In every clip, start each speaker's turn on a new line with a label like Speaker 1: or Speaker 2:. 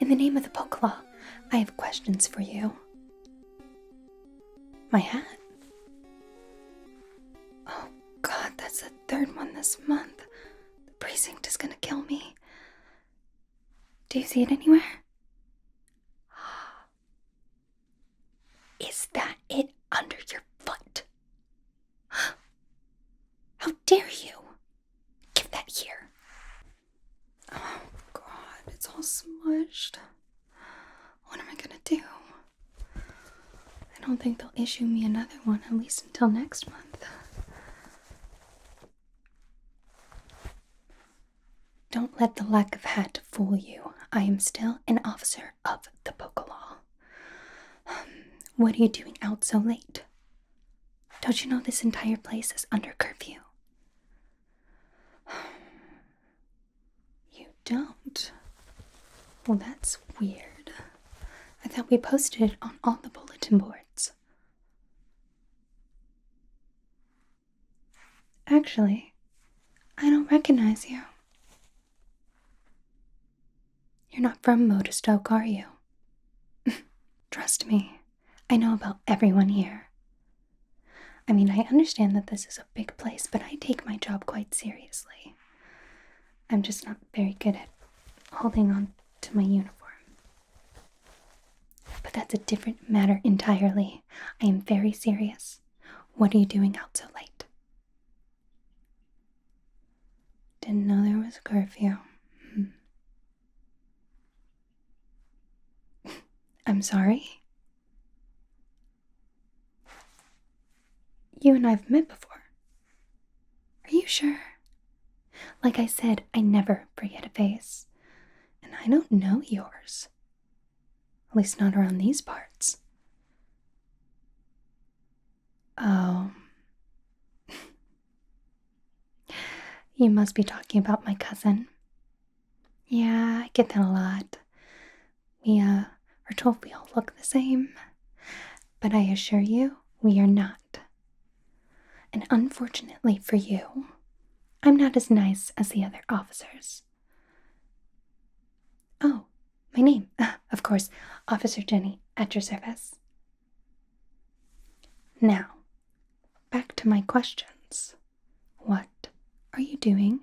Speaker 1: In the name of the Pokelaw, I have questions for you. My hat? Oh God, that's the third one this month. The precinct is gonna kill me. Do you see it anywhere? Is that it under your foot? How dare you? Give that here. Oh God, it's all smushed. What am I gonna do? I don't think they'll issue me another one, at least until next month. Don't let the lack of hat fool you. I am still an officer of the Pokelaw. What are you doing out so late? Don't you know this entire place is under curfew? You don't? Well, that's weird. I thought we posted it on all the bulletin boards. Actually, I don't recognize you. You're not from Modestoke, are you? Trust me, I know about everyone here. I mean, I understand that this is a big place, but I take my job quite seriously. I'm just not very good at holding on to my uniform. But that's a different matter entirely. I am very serious. What are you doing out so late? Didn't know there was a curfew. I'm sorry? You and I've met before. Are you sure? Like I said, I never forget a face. And I don't know yours. At least not around these parts. Oh. You must be talking about my cousin. Yeah, I get that a lot. We, are told we all look the same. But I assure you, we are not. And unfortunately for you, I'm not as nice as the other officers. Oh, my name. Of course, Officer Jenny, at your service. Now, back to my questions. What are you doing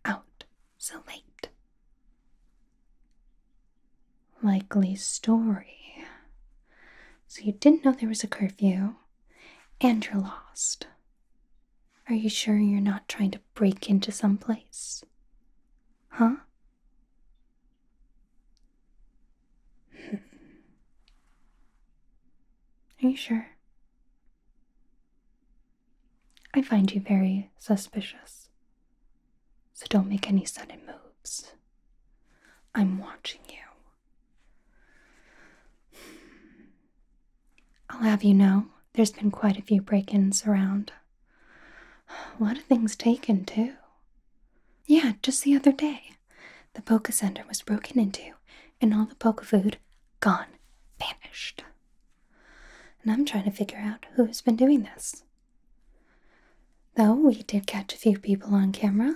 Speaker 1: out so late? Likely story. So you didn't know there was a curfew, and you're lost. Are you sure you're not trying to break into some place? Huh? Are you sure? I find you very suspicious. So don't make any sudden moves. I'm watching you. I'll have you know, there's been quite a few break-ins around. A lot of things taken, too. Yeah, just the other day. The Poke Center was broken into, and all the Poke food gone, vanished. And I'm trying to figure out who's been doing this. Though we did catch a few people on camera.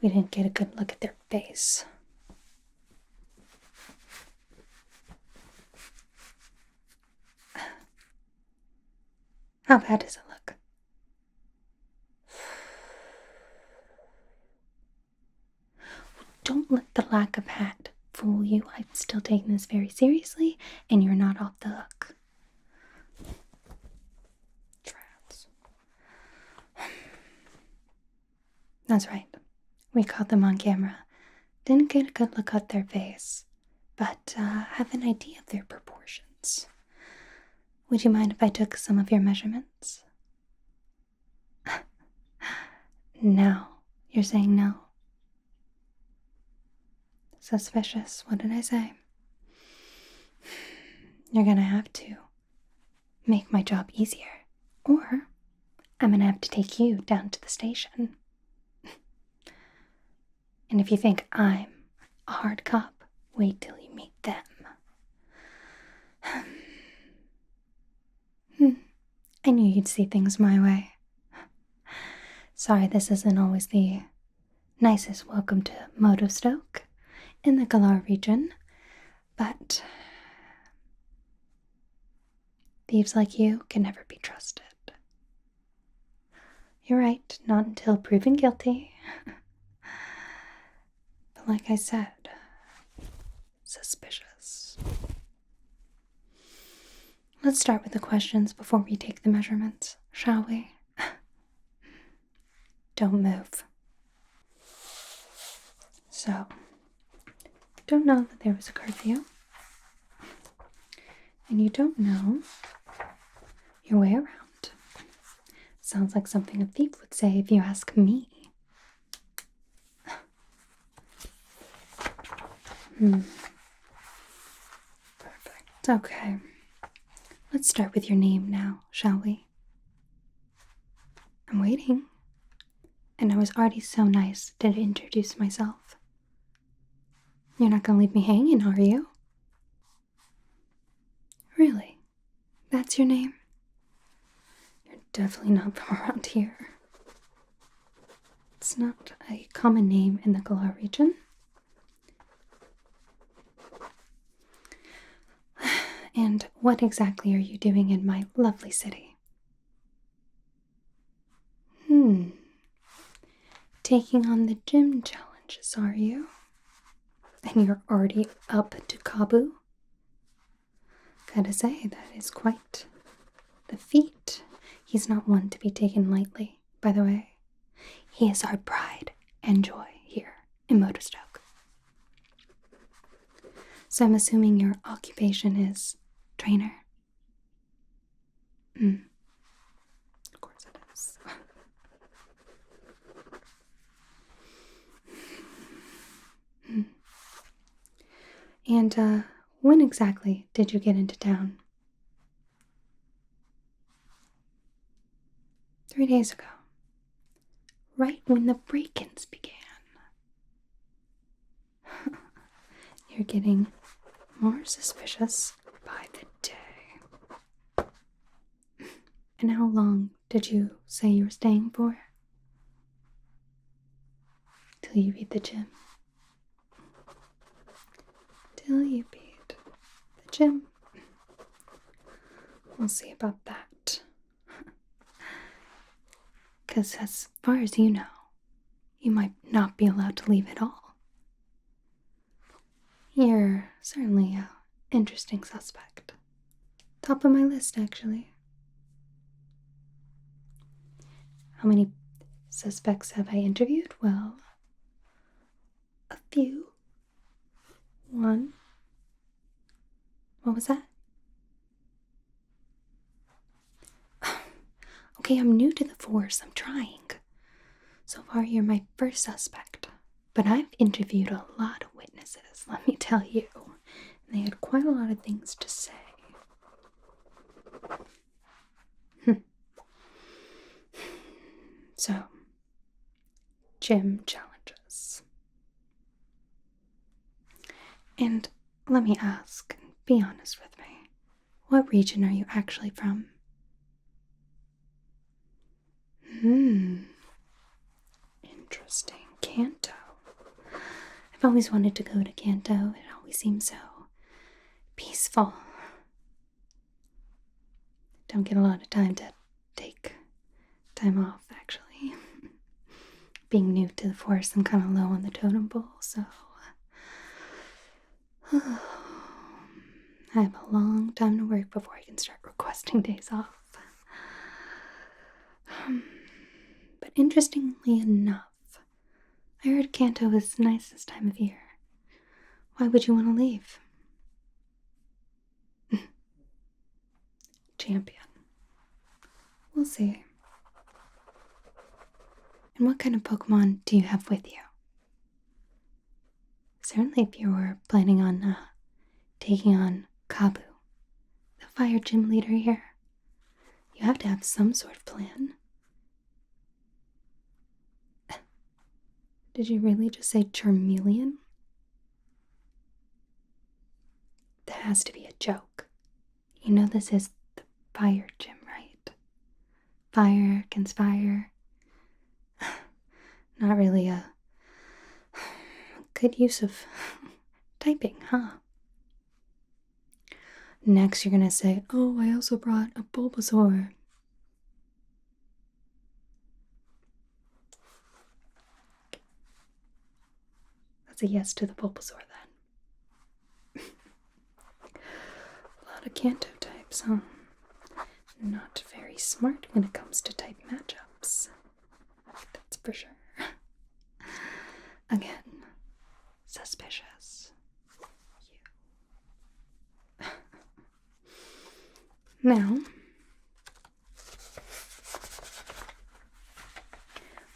Speaker 1: We didn't get a good look at their face. How bad does it look? Don't let the lack of hat fool you. I'm still taking this very seriously, and you're not off the hook. Trans. That's right. We caught them on camera. Didn't get a good look at their face, but have an idea of their proportions. Would you mind if I took some of your measurements? No. You're saying no? Suspicious. What did I say? You're gonna have to make my job easier, or I'm gonna have to take you down to the station. And if you think I'm a hard cop, wait till you meet them. I knew you'd see things my way. Sorry this isn't always the nicest welcome to Modestoke. in the Galar region, but thieves like you can never be trusted. You're right, not until proven guilty. But like I said, suspicious. Let's start with the questions before we take the measurements, shall we? Don't move. So, don't know that there was a curfew, and you don't know your way around. Sounds like something a thief would say if you ask me. Perfect. Okay. Let's start with your name now, shall we? I'm waiting. And I was already so nice to introduce myself. You're not gonna leave me hanging, are you? Really? That's your name? You're definitely not from around here. It's not a common name in the Galar region. And what exactly are you doing in my lovely city? Taking on the gym challenges, are you? And you're already up to Kabu? Gotta say, that is quite the feat. He's not one to be taken lightly, by the way. He is our pride and joy here in Motorstoke. So I'm assuming your occupation is trainer? Of course it is. And when exactly did you get into town? 3 days ago. Right when the break-ins began. You're getting more suspicious by the day. And how long did you say you were staying for? Till you beat the gym. Till you beat the gym. We'll see about that. Because as far as you know, you might not be allowed to leave at all. You're certainly an interesting suspect. Top of my list, actually. How many suspects have I interviewed? Well, a few. One. What was that? Okay, I'm new to the force. I'm trying. So far, you're my first suspect. But I've interviewed a lot of witnesses, let me tell you. And they had quite a lot of things to say. So, gym challenges. And let me ask, be honest with me. What region are you actually from? Interesting. Kanto. I've always wanted to go to Kanto. It always seems so peaceful. Don't get a lot of time to take time off, actually. Being new to the force, I'm kind of low on the totem pole, so I have a long time to work before I can start requesting days off. But interestingly enough, I heard Kanto is nice this time of year. Why would you want to leave? Champion. We'll see. And what kind of Pokemon do you have with you? Certainly if you were planning on taking on Kabu, the fire gym leader here, you have to have some sort of plan. Did you really just say Charmeleon? That has to be a joke. You know this is the fire gym, right? Fire against fire. Not really a good use of typing, huh? Next, you're gonna say, oh, I also brought a Bulbasaur. That's a yes to the Bulbasaur then. A lot of Kanto types, huh? Not very smart when it comes to type matchups. That's for sure. Again, suspicious. You. Now,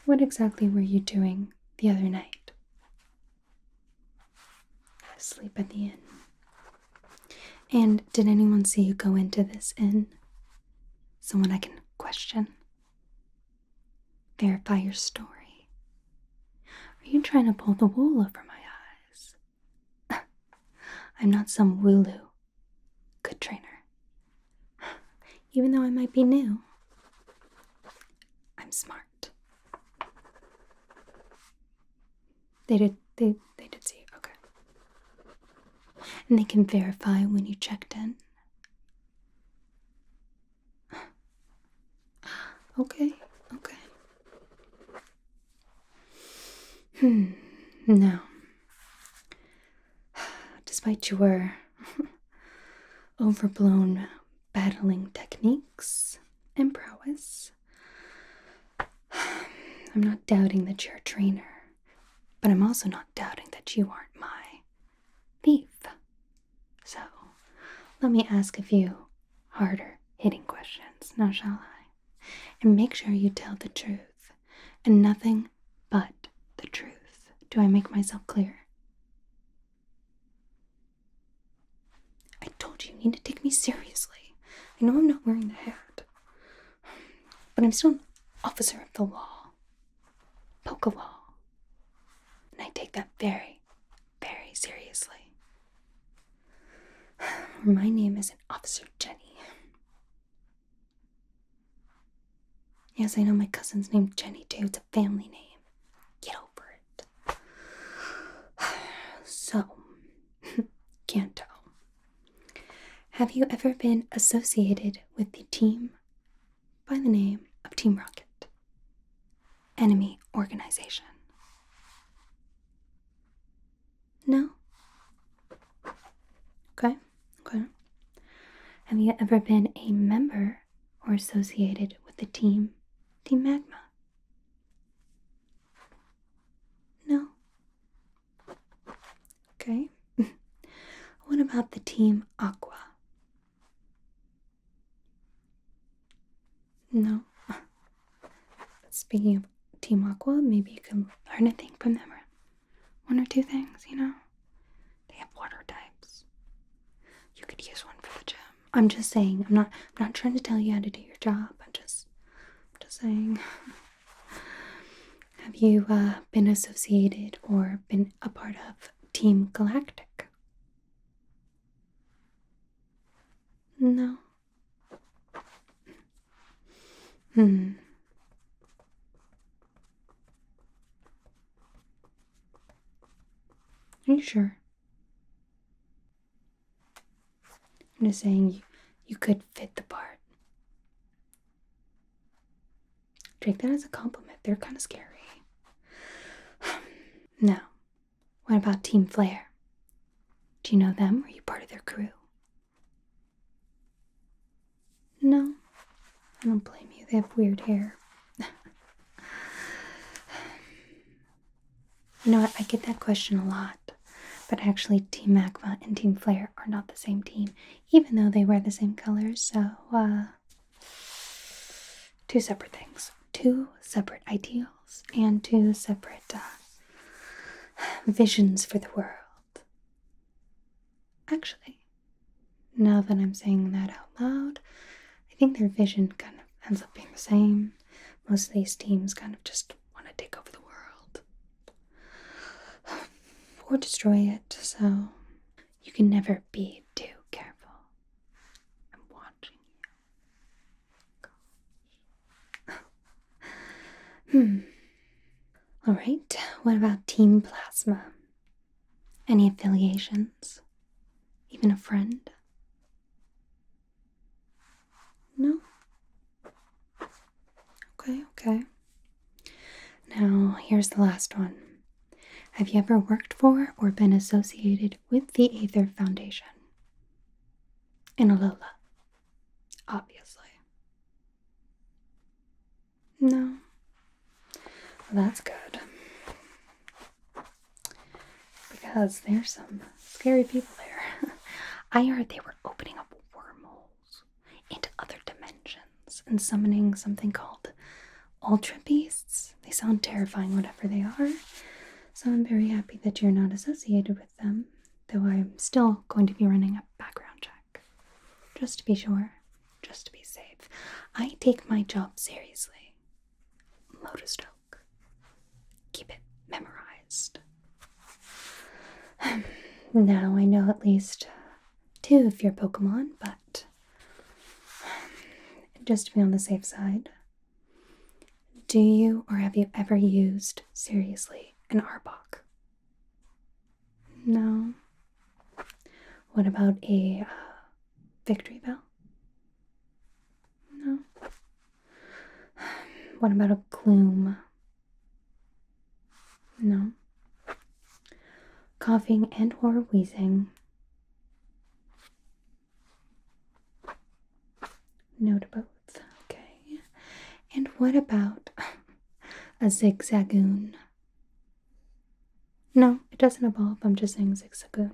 Speaker 1: what exactly were you doing the other night? Asleep at the inn. And did anyone see you go into this inn? Someone I can question? Verify your story? Are you trying to pull the wool over my eyes? I'm not some wooloo. Good trainer. Even though I might be new, I'm smart. They did see you. Okay. And they can verify when you checked in. Okay. Now, despite your overblown battling techniques and prowess, I'm not doubting that you're a trainer, but I'm also not doubting that you aren't my thief. So, let me ask a few harder hitting questions, now shall I? And make sure you tell the truth, and nothing but the truth. Do I make myself clear? I told you need to take me seriously. I know I'm not wearing the hat, but I'm still an officer of the law. Pokelaw. And I take that very, very seriously. My name isn't Officer Jenny. Yes, I know my cousin's named Jenny too. It's a family name. Get over it. So, Kanto. Have you ever been associated with the team by the name of Team Rocket? Enemy organization. No? Okay. Have you ever been a member or associated with the Team Magma? No? Okay. What about the Team Aqua? No. Speaking of Team Aqua, maybe you can learn a thing from them. One or two things, you know? They have water types. You could use one for the gym. I'm just saying, I'm not trying to tell you how to do your job. I'm just saying. Have you been associated or been a part of Team Galactic? No. Are you sure? I'm just saying you could fit the part. Take that as a compliment. They're kind of scary. Now, what about Team Flare? Do you know them? Are you part of their crew? No, I don't blame you. They have weird hair. You know what? I get that question a lot. But actually, Team Magma and Team Flare are not the same team, even though they wear the same colors. So, two separate things. Two separate ideals and two separate visions for the world. Actually, now that I'm saying that out loud, I think their vision kind of ends up being the same. Most of these teams kind of just want to take over the world. Or destroy it, so you can never be too careful. I'm watching you. Alright, what about Team Plasma? Any affiliations? Even a friend? No? Okay. Now, here's the last one. Have you ever worked for or been associated with the Aether Foundation? In Alola, obviously. No? Well, that's good. Because there's some scary people there. I heard they were opening up wormholes into other dimensions and summoning something called Ultra Beasts. They sound terrifying, whatever they are. So I'm very happy that you're not associated with them, though I'm still going to be running a background check. Just to be sure, just to be safe. I take my job seriously. Lotus Oak. Keep it memorized. Now I know at least 2 of your Pokemon, but just to be on the safe side, do you or have you ever used, seriously, an Arbok? No. What about a Victory Bell? No. What about a Gloom? No. Coughing and or wheezing? No to both. Okay. And what about a Zigzagoon? No, it doesn't evolve. I'm just saying Zigzagoon.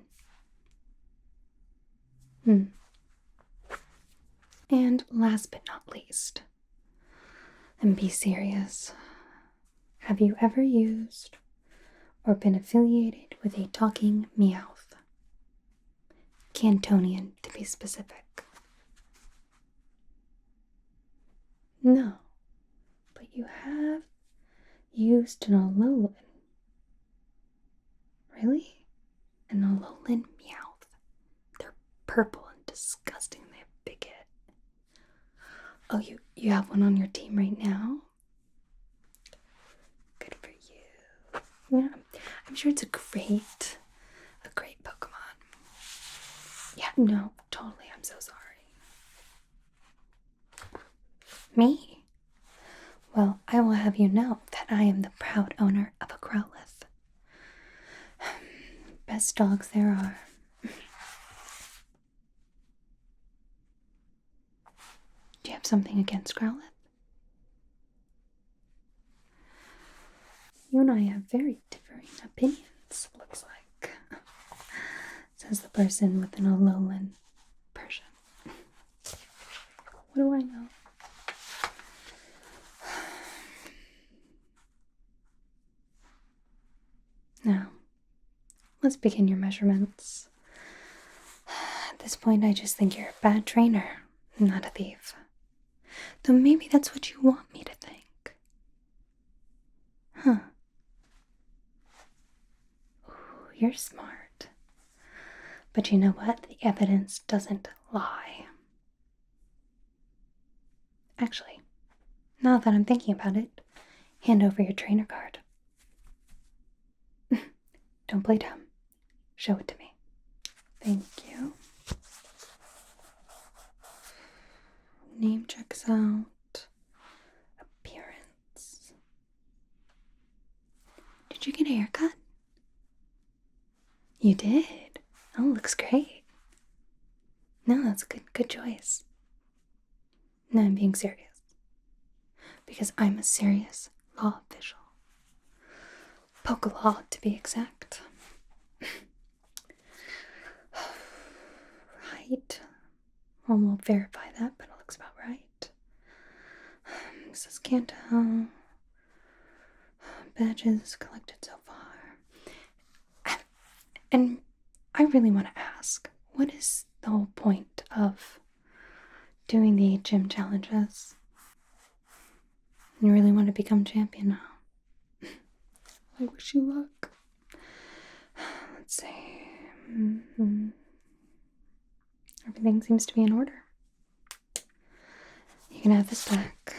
Speaker 1: And last but not least, and be serious, have you ever used or been affiliated with a talking Meowth? Cantonian, to be specific. No, but you have used an Alolan. Really? An Alolan Meowth. They're purple and disgusting. They have big head. Oh, you have one on your team right now? Good for you. Yeah, I'm sure it's a great Pokemon. Yeah, no, totally. I'm so sorry. Me? Well, I will have you know that I am the proud owner of a Growlithe. Best dogs there are. Do you have something against Growlithe? You and I have very differing opinions, looks like. Says the person with an Alolan Persian. What do I know? Now, let's begin your measurements. At this point, I just think you're a bad trainer, not a thief. Though maybe that's what you want me to think. Huh. Ooh, you're smart. But you know what? The evidence doesn't lie. Actually, now that I'm thinking about it, hand over your trainer card. Don't play dumb. Show it to me. Thank you. Name checks out. Appearance. Did you get a haircut? You did? Oh, looks great. No, that's a good choice. No, I'm being serious. Because I'm a serious law official. Poke law, to be exact. Height. I won't verify that, but it looks about right. This is Kanto. Badges collected so far. And I really want to ask, what is the whole point of doing the gym challenges? You really want to become champion now? I wish you luck. Let's see. Everything seems to be in order. You can have this back.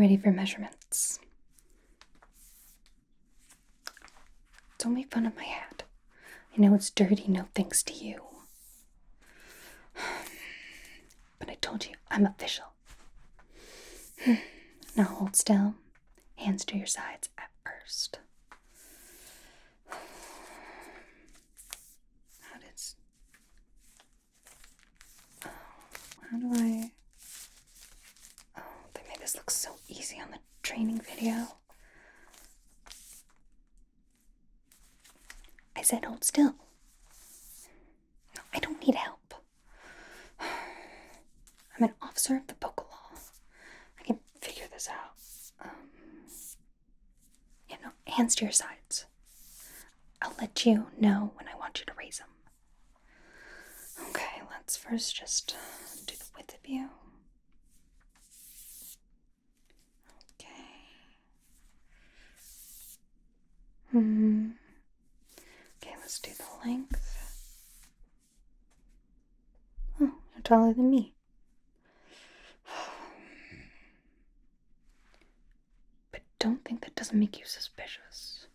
Speaker 1: ready for measurements? Don't make fun of my hat. I know it's dirty, no thanks to you. But I told you, I'm official. Now hold still. Hands to your sides at first. How do I... Oh, they made this look so easy on the training video. I said hold still. No, I don't need help. I'm an officer of the Poké Law. I can figure this out. Hands to your sides. I'll let you know when I want you to raise them. Okay, let's first just do the width of you. Okay, let's do the length. Oh, you're taller than me. But don't think that doesn't make you suspicious.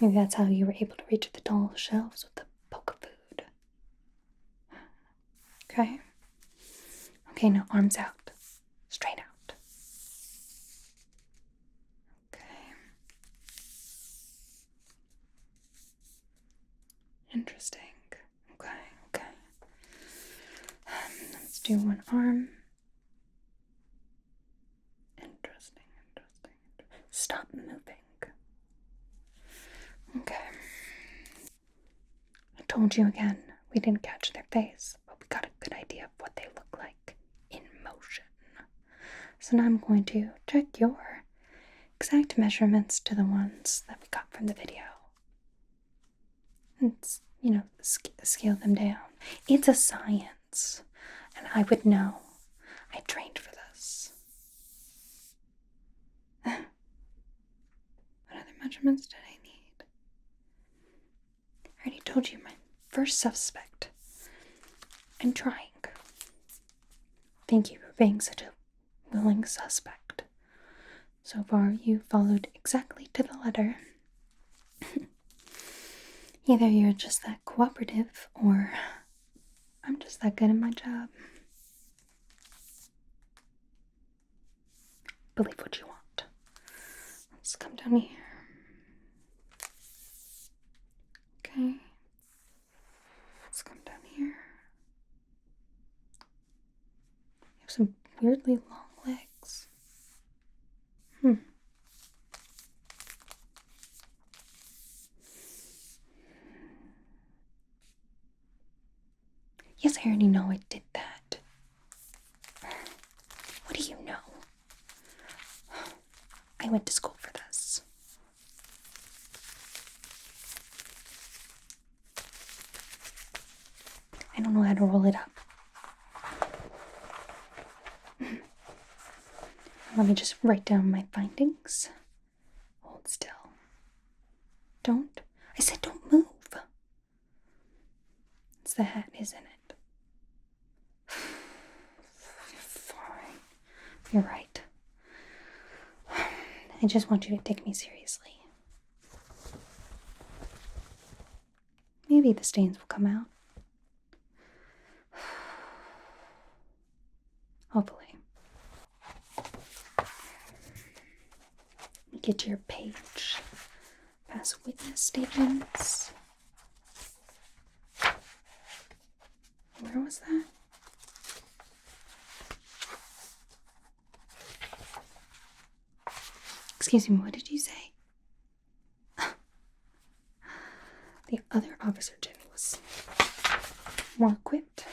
Speaker 1: Maybe that's how you were able to reach the tall shelves with the poke food. Okay? Okay, now arms out. Straight out. Okay. Interesting. Okay. Let's do one arm. Interesting. Stop moving. Okay. I told you again, we didn't catch their face, but we got a good idea of what they look like in motion. So now I'm going to check your exact measurements to the ones that we got from the video. It's, scale them down. It's a science, and I would know. I trained for this. What other measurements did I need? I already told you my first suspect. I'm trying. Thank you for being such a willing suspect. So far, you followed exactly to the letter. Either you're just that cooperative, or I'm just that good at my job. Believe what you want. Let's come down here. Okay. Let's come down here. You have some weirdly long legs. Yes, I already know I did that. What do you know? I went to school for this. I don't know how to roll it up. Let me just write down my findings. Hold still. I said don't move. It's the hat, isn't it? Fine. You're right. I just want you to take me seriously. Maybe the stains will come out. Hopefully. Get to your page. Pass witness statements. Where was that? Excuse me, what did you say? The other officer, Jenny, was more equipped.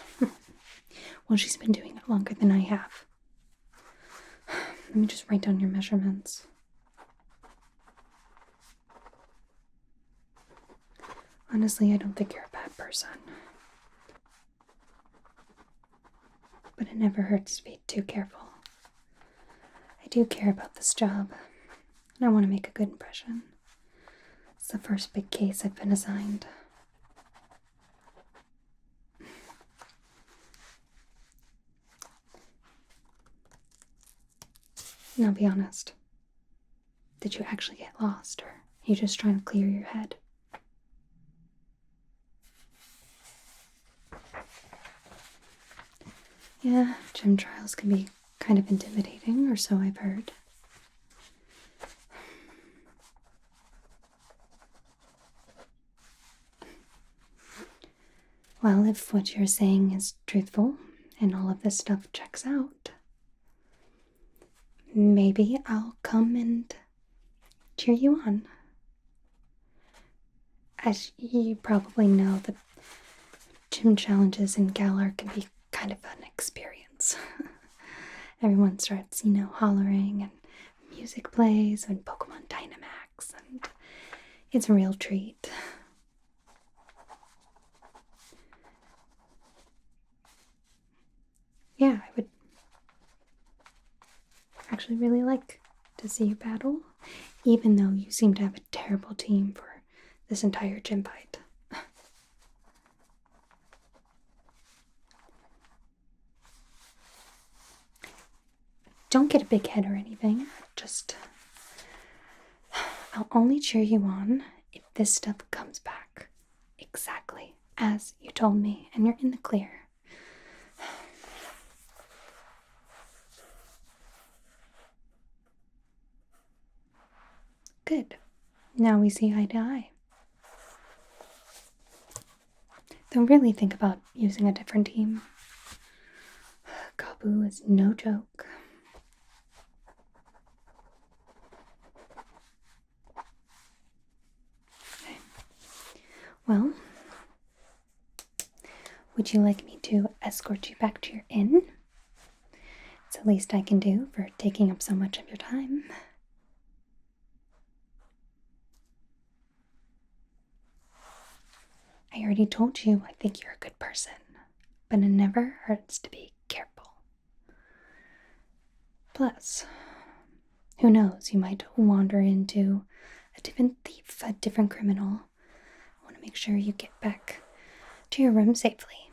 Speaker 1: Well, she's been doing it longer than I have. Let me just write down your measurements. Honestly, I don't think you're a bad person. But it never hurts to be too careful. I do care about this job, and I want to make a good impression. It's the first big case I've been assigned. Now be honest. Did you actually get lost, or are you just trying to clear your head? Yeah, gym trials can be kind of intimidating, or so I've heard. Well, if what you're saying is truthful and all of this stuff checks out, maybe I'll come and cheer you on. As you probably know, the gym challenges in Galar can be kind of an experience. Everyone starts, hollering and music plays when Pokemon Dynamax, and it's a real treat. Yeah, I would actually really like to see you battle, even though you seem to have a terrible team for this entire gym fight. Don't get a big head or anything, just I'll only cheer you on if this stuff comes back exactly as you told me and you're in the clear. Good. Now we see eye to eye. Don't really think about using a different team. Kabu is no joke. Okay. Well, would you like me to escort you back to your inn? It's the least I can do for taking up so much of your time. I already told you I think you're a good person, but it never hurts to be careful. Plus, who knows, you might wander into a different thief, a different criminal. I want to make sure you get back to your room safely,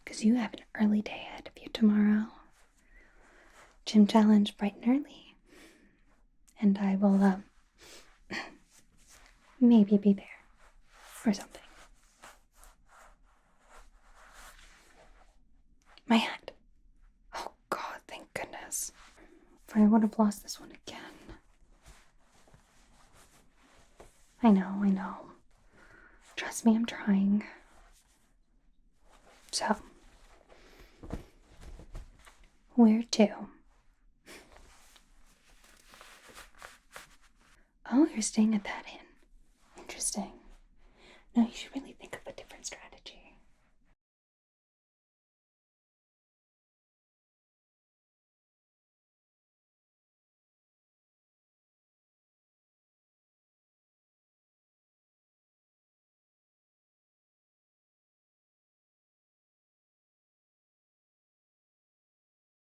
Speaker 1: because you have an early day ahead of you tomorrow. Gym challenge bright and early, and I will maybe be there or something. My hat. Oh God, thank goodness. If I would have lost this one again. I know. Trust me, I'm trying. So, where to? Oh, you're staying at that inn. Interesting. No, you should really